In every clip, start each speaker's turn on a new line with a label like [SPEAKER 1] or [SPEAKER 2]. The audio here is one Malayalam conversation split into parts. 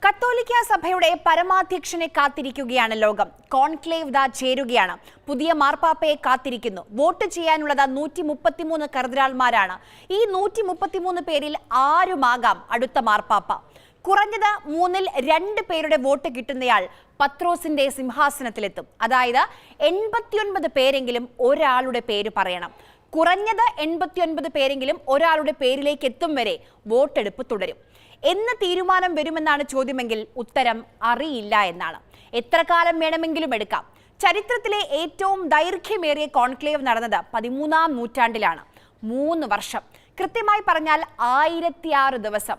[SPEAKER 1] കത്തോലിക്ക സഭയുടെ പരമാധ്യക്ഷനെ കാത്തിരിക്കുകയാണ് ലോകം. കോൺക്ലേവ് ദാ ചേരുകയാണ്. പുതിയ മാർപ്പാപ്പയെ കാത്തിരിക്കുന്നു. വോട്ട് ചെയ്യാനുള്ളത് 133 കർദിനാൾമാരാണ്. ഈ 133 പേരിൽ ആരുമാകാം അടുത്ത മാർപ്പാപ്പ. കുറഞ്ഞത് 3-ൽ 2 പേരുടെ വോട്ട് കിട്ടുന്നയാൾ പത്രോസിന്റെ സിംഹാസനത്തിലെത്തും. അതായത് 89 പേരെങ്കിലും ഒരാളുടെ പേര് പറയണം. കുറഞ്ഞത് 89 പേരെങ്കിലും ഒരാളുടെ പേരിലേക്ക് എത്തും വരെ വോട്ടെടുപ്പ് തുടരും. എന്ന് തീരുമാനം വരുമെന്നാണ് ചോദ്യമെങ്കിൽ ഉത്തരം അറിയില്ല എന്നാണ്. എത്ര കാലം വേണമെങ്കിലും എടുക്കാം. ചരിത്രത്തിലെ ഏറ്റവും ദൈർഘ്യമേറിയ കോൺക്ലേവ് നടന്നത് 13-ാം നൂറ്റാണ്ടിലാണ്. 3 വർഷം, കൃത്യമായി പറഞ്ഞാൽ 1006 ദിവസം.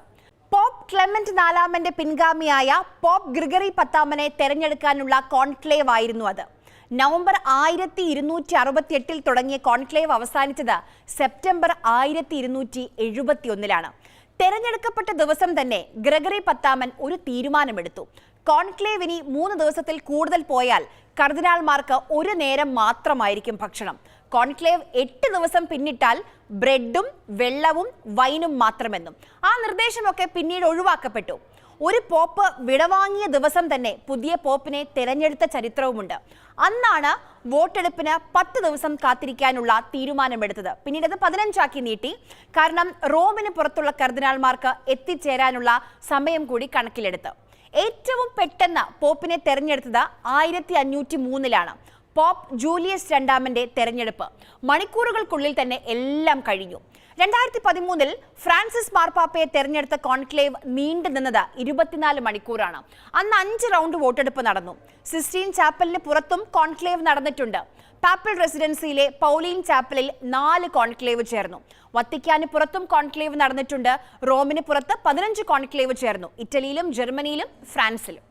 [SPEAKER 1] പോപ്പ് ക്ലെമന്റ് നാലാമന്റെ പിൻഗാമിയായ പോപ്പ് ഗ്രിഗറി 10-നെ തെരഞ്ഞെടുക്കാനുള്ള കോൺക്ലേവ് ആയിരുന്നു അത്. നവംബർ 1268 തുടങ്ങിയ കോൺക്ലേവ് അവസാനിച്ചത് സെപ്റ്റംബർ 1271 തെരഞ്ഞെടുക്കപ്പെട്ട ദിവസം തന്നെ ഗ്രിഗറി 10 ഒരു തീരുമാനമെടുത്തു. കോൺക്ലേവ് ഇനി 3 ദിവസത്തിൽ കൂടുതൽ പോയാൽ കർദിനാൾമാർക്ക് ഒരു നേരം മാത്രമായിരിക്കും ഭക്ഷണം. കോൺക്ലേവ് 8 ദിവസം പിന്നിട്ടാൽ ബ്രെഡും വെള്ളവും വൈനും മാത്രമെന്നും. ആ നിർദ്ദേശമൊക്കെ പിന്നീട് ഒഴിവാക്കപ്പെട്ടു. ഒരു പോപ്പ് വിടവാങ്ങിയ ദിവസം തന്നെ പുതിയ പോപ്പിനെ തെരഞ്ഞെടുത്ത ചരിത്രവുമുണ്ട്. അന്നാണ് വോട്ടെടുപ്പിന് 10 ദിവസം കാത്തിരിക്കാനുള്ള തീരുമാനമെടുത്തത്. പിന്നീട് അത് 15 നീട്ടി. കാരണം റോമിന് പുറത്തുള്ള കർദിനാൾമാർക്ക് എത്തിച്ചേരാനുള്ള സമയം കൂടി കണക്കിലെടുത്ത്. ഏറ്റവും പെട്ടെന്ന് പോപ്പിനെ തെരഞ്ഞെടുത്തത് 1503 പോപ്പ് ജൂലിയസ് 2-ന്റെ തെരഞ്ഞെടുപ്പ്. മണിക്കൂറുകൾക്കുള്ളിൽ തന്നെ എല്ലാം കഴിഞ്ഞു. 2013 ഫ്രാൻസിസ് മാർപ്പാപ്പയെ തെരഞ്ഞെടുത്ത കോൺക്ലേവ് നീണ്ടു നിന്നത് 24 മണിക്കൂറാണ്. അന്ന് 5 റൗണ്ട് വോട്ടെടുപ്പ് നടന്നു. സിസ്റ്റീൻ ചാപ്പലിന് പുറത്തും കോൺക്ലേവ് നടന്നിട്ടുണ്ട്. പാപ്പൽ റെസിഡൻസിയിലെ പൗലീൻ ചാപ്പലിൽ 4 കോൺക്ലേവ് ചേർന്നു. വത്തിക്കാന് പുറത്തും കോൺക്ലേവ് നടന്നിട്ടുണ്ട്. റോമിന് പുറത്ത് 15 കോൺക്ലേവ് ചേർന്നു. ഇറ്റലിയിലും ജർമ്മനിയിലും ഫ്രാൻസിലും.